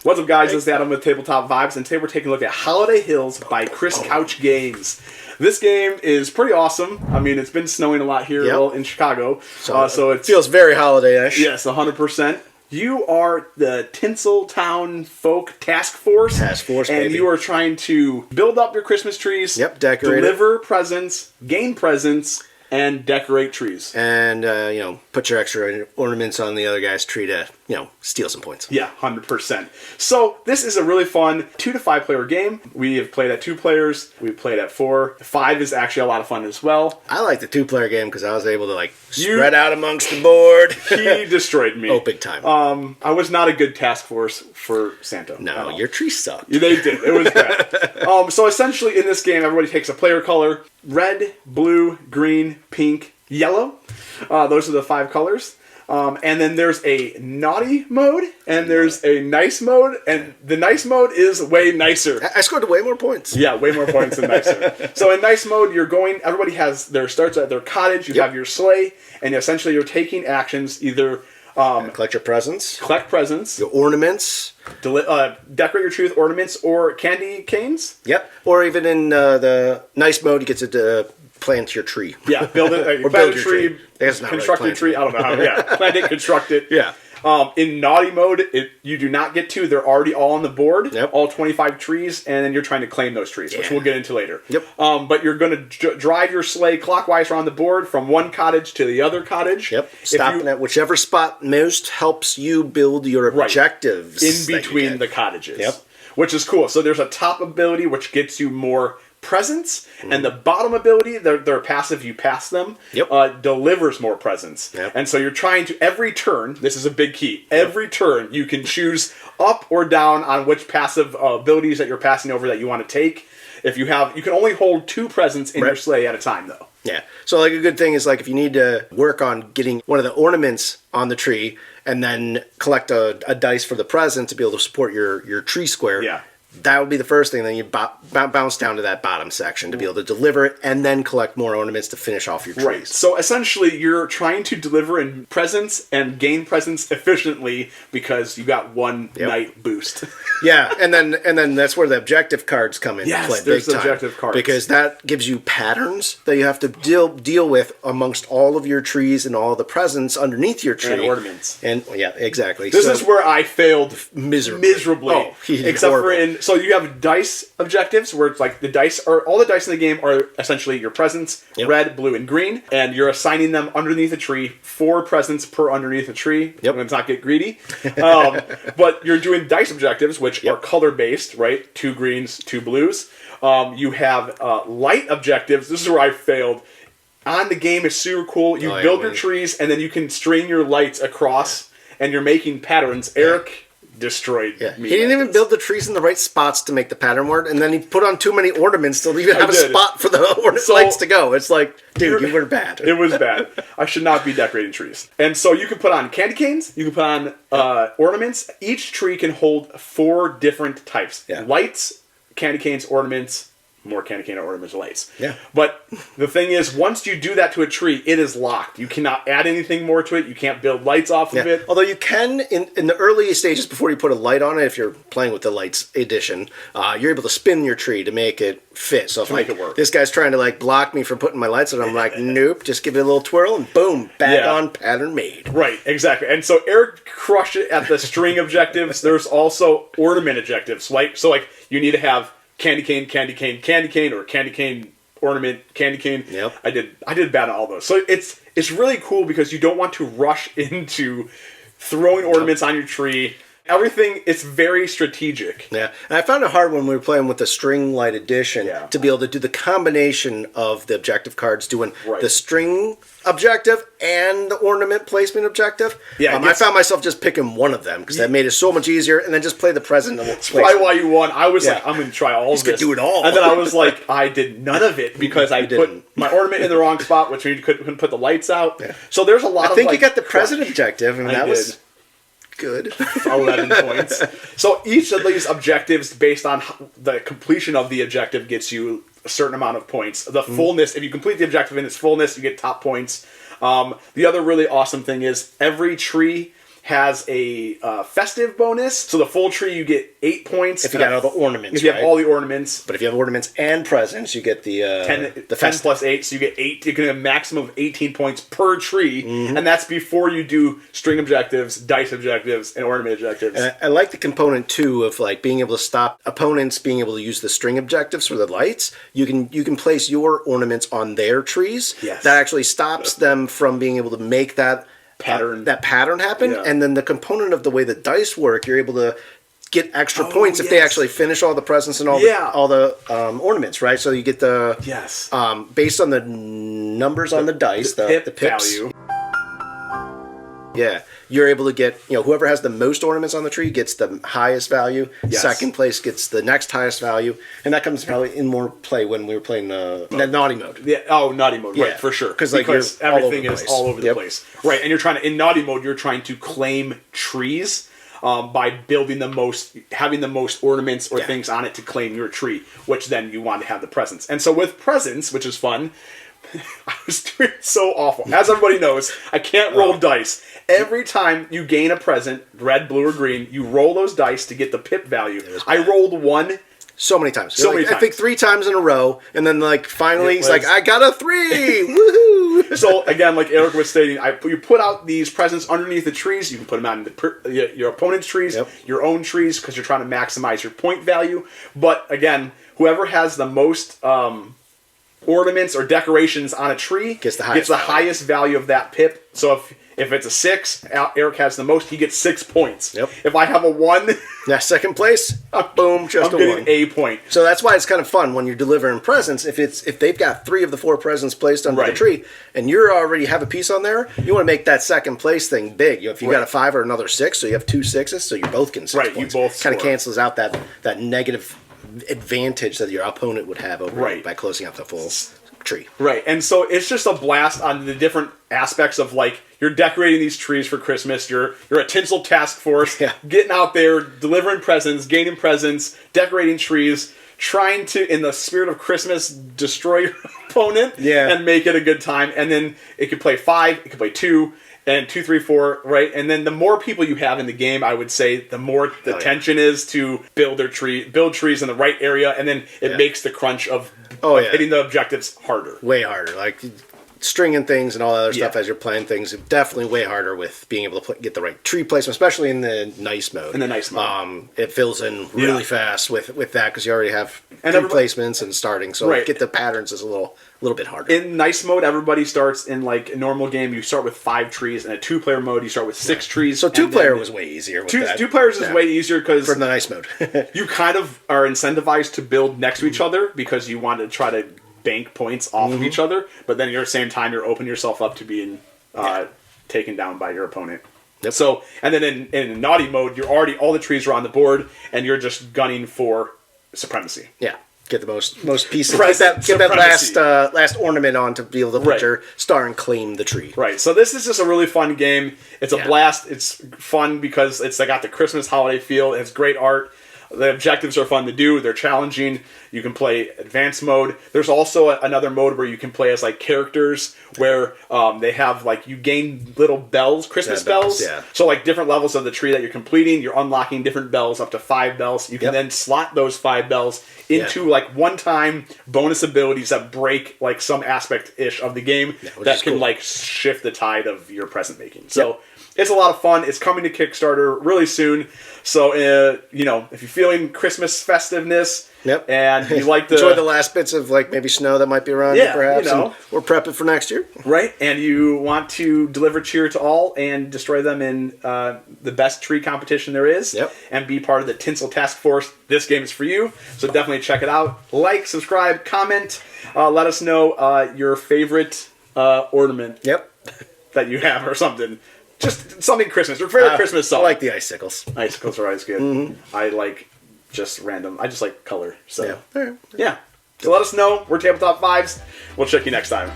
What's up, guys? This is Adam with Tabletop Vibes, and today we're taking a look at Holiday Hills by Chris Couch Games. This game is pretty awesome. I mean, it's been snowing a lot here in Chicago, so it feels very holiday-ish. Yes, 100%. You are the Tinseltown Folk Task Force. And baby. You are trying to build up your Christmas trees. Yep, decorate deliver presents, gain presents, and decorate trees. And, put your extra ornaments on the other guy's tree to, steal some points. Yeah, 100%. So this is a really fun 2 to 5 player game. We have played at 2 players. We've played at 4. 5 is actually a lot of fun as well. I like the 2-player game because I was able to, spread out amongst the board. He destroyed me. Oh, big time. I was not a good task force for Santa. No, your tree sucked. They did. It was bad. So essentially in this game, everybody takes a player color. Red, blue, green, pink, yellow. Those are the 5 colors. And then there's a naughty mode, and there's a nice mode, and the nice mode is way nicer. I scored way more points. Yeah, way more points than nicer. So in nice mode, everybody starts at their cottage, you have your sleigh, and essentially you're taking actions, either collect your presents. Collect presents. Your ornaments. Decorate your tree with ornaments or candy canes. Yep. Or even in the nice mode, you get to plant your tree. Yeah, build it. Or build your a tree. Construct your tree. I don't know how. Yeah, plant it, construct it. Yeah. In naughty mode, you do not get to. They're already all on the board. Yep. All 25 trees, and then you're trying to claim those trees, which we'll get into later. Yep. But you're going to drive your sleigh clockwise around the board from one cottage to the other cottage. Yep. Stopping at whichever spot most helps you build your objectives. In between the cottages. Yep. Which is cool. So there's a top ability which gets you more presents, and the bottom ability, they're passive, you pass them, delivers more presents. Yep. And so you're trying to, every turn, this is a big key, every turn you can choose up or down on which passive abilities that you're passing over that you want to take. If you can only hold 2 presents in your sleigh at a time, though. Yeah. So a good thing is if you need to work on getting one of the ornaments on the tree and then collect a dice for the present to be able to support your tree square. Yeah. That would be the first thing. Then you bounce down to that bottom section to be able to deliver it and then collect more ornaments to finish off your trees. Right. So essentially, you're trying to deliver in presents and gain presents efficiently because you got one night boost. Yeah, and then that's where the objective cards come into play. There's the objective cards. Because that gives you patterns that you have to deal with amongst all of your trees and all the presents underneath your tree. And ornaments. And yeah, exactly. This is where I failed miserably. Oh, except for so you have dice objectives where it's all the dice in the game are essentially your presents, red, blue, and green, and you're assigning them underneath a tree, 4 presents per underneath a tree. Yep. Let's not get greedy. But you're doing dice objectives, which are color-based, right? 2 greens, 2 blues. You have light objectives. This is where I failed. On the game is super cool. You build your trees, and then you can string your lights across, and you're making patterns. Eric destroyed me. He didn't even build the trees in the right spots to make the pattern work, and then he put on too many ornaments to even have a spot for the lights to go. It's like, dude, you were bad. It was bad. I should not be decorating trees. And so you can put on candy canes, you can put on ornaments. Each tree can hold 4 different types. Yeah. Lights, candy canes, ornaments, more candy cane ornaments, lights. Yeah. But the thing is, once you do that to a tree, it is locked. You cannot add anything more to it. You can't build lights off of it. Although you can, in the early stages before you put a light on it, if you're playing with the lights edition, you're able to spin your tree to make it fit. So if make it work. This guy's trying to block me from putting my lights on, I'm like, nope, just give it a little twirl and boom, back on, pattern made. Right, exactly. And so Eric crushed it at the string objectives. There's also ornament objectives. You need to have candy cane, candy cane, candy cane, or candy cane, ornament, candy cane. Yep. I did bad on all those. So it's really cool because you don't want to rush into throwing ornaments on your tree. Everything, it's very strategic. Yeah, and I found it hard when we were playing with the string light edition to be able to do the combination of the objective cards, doing the string objective and the ornament placement objective. Yeah, I found myself just picking one of them because that made it so much easier, and then just play the present. That's probably why you won. I was like, I'm going to try all of this. Do it all. And then I was like, I did none of it because I put my ornament in the wrong spot, which means you couldn't put the lights out. Yeah. So there's a lot of I think you got the present objective, and that was good. 11 points. So each of these objectives, based on the completion of the objective, gets you a certain amount of points. The fullness, if you complete the objective in its fullness, you get top points. The other really awesome thing is every tree has a festive bonus. So the full tree, you get 8 points. If you got all the ornaments, if you have all the ornaments. But if you have ornaments and presents, you get the 10 plus 8, so you get 8. You can have a maximum of 18 points per tree, and that's before you do string objectives, dice objectives, and ornament objectives. And I like the component too of like being able to stop opponents being able to use the string objectives for the lights. You can place your ornaments on their trees. Yes. That actually stops them from being able to make that pattern happen. Yeah. And then the component of the way the dice work, you're able to get extra points if they actually finish all the presents and all the ornaments, right? So you get the based on the numbers on the dice, the pips value. Yeah, you're able to get, whoever has the most ornaments on the tree gets the highest value. Yes. Second place gets the next highest value, and that comes probably in more play when we were playing naughty mode. Yeah, naughty mode, right, for sure. Because everything is all over the place, right? And in naughty mode, you're trying to claim trees by building having the most ornaments or things on it to claim your tree, which then you want to have the presents. And so with presents, which is fun. I was doing so awful. As everybody knows, I can't roll dice. Every time you gain a present, red, blue, or green, you roll those dice to get the pip value. I rolled 1 so many times. I think 3 times in a row, and then finally he's like, I got a 3! Woohoo! So again, like Eric was stating, you put out these presents underneath the trees. You can put them out in your opponent's trees, your own trees, because you're trying to maximize your point value. But again, whoever has the most ornaments or decorations on a tree gets the highest value of that pip. So if it's a 6, Eric has the most, he gets 6 points. Yep. If I have a 1, second place, boom, just I'm getting a point. So that's why it's kind of fun when you're delivering presents. If they've got 3 of the 4 presents placed under the tree, and you already have a piece on there, you want to make that second place thing big. If you got a 5 or another 6, so you have 2 6s, so you're both getting 6 points. You both kind of cancels out that negative advantage that your opponent would have over by closing out the full tree. Right, and so it's just a blast on the different aspects of you're decorating these trees for Christmas. You're a tinsel task force, getting out there, delivering presents, gaining presents, decorating trees, trying to, in the spirit of Christmas, destroy your opponent and make it a good time. And then it could play 5, it could play 2. And 2, 3, 4, right? And then the more people you have in the game, I would say, the more the tension is to build trees in the right area, and then it makes the crunch of hitting the objectives harder. Way harder. Stringing things and all that other stuff as you're playing things, definitely way harder with being able to get the right tree placement, especially in the nice mode. It fills in really fast with that because you already have tree placements and starting, so get the patterns is a little bit harder. In nice mode, everybody starts in a normal game. You start with 5 trees. In a 2-player mode, you start with 6 trees. So 2-player was way easier. With that. 2 players is way easier because from the nice mode, you kind of are incentivized to build next to each other because you want to try to bank points off of each other, but then at the same time you're opening yourself up to being taken down by your opponent. Yep. So, and then in naughty mode, you're already, all the trees are on the board, and you're just gunning for supremacy. Yeah, get the most pieces. Get that last ornament on to be able to put your star and claim the tree. Right. So this is just a really fun game. It's a blast. It's fun because it's got the Christmas holiday feel. It has great art. The objectives are fun to do. They're challenging. You can play advanced mode. There's also another mode where you can play as characters where they have you gain little bells, Christmas bells. Yeah. So different levels of the tree that you're completing, you're unlocking different bells up to 5 bells. You can then slot those 5 bells into one-time bonus abilities that break some aspect-ish of the game that can shift the tide of your present making. So it's a lot of fun. It's coming to Kickstarter really soon. So, if you're feeling Christmas festiveness and you like to enjoy the last bits of maybe snow that might be around you, perhaps, or prep it for next year. Right. And you want to deliver cheer to all and destroy them in the best tree competition there is and be part of the Tinsel Task Force, this game is for you. So definitely check it out. Like, subscribe, comment. Let us know your favorite ornament that you have or something. Just something Christmas. Your favorite Christmas song. I like the icicles. Icicles are always good. Mm-hmm. I like just random. I just like color. So yeah. So let us know. We're TableTopVibes. We'll check you next time.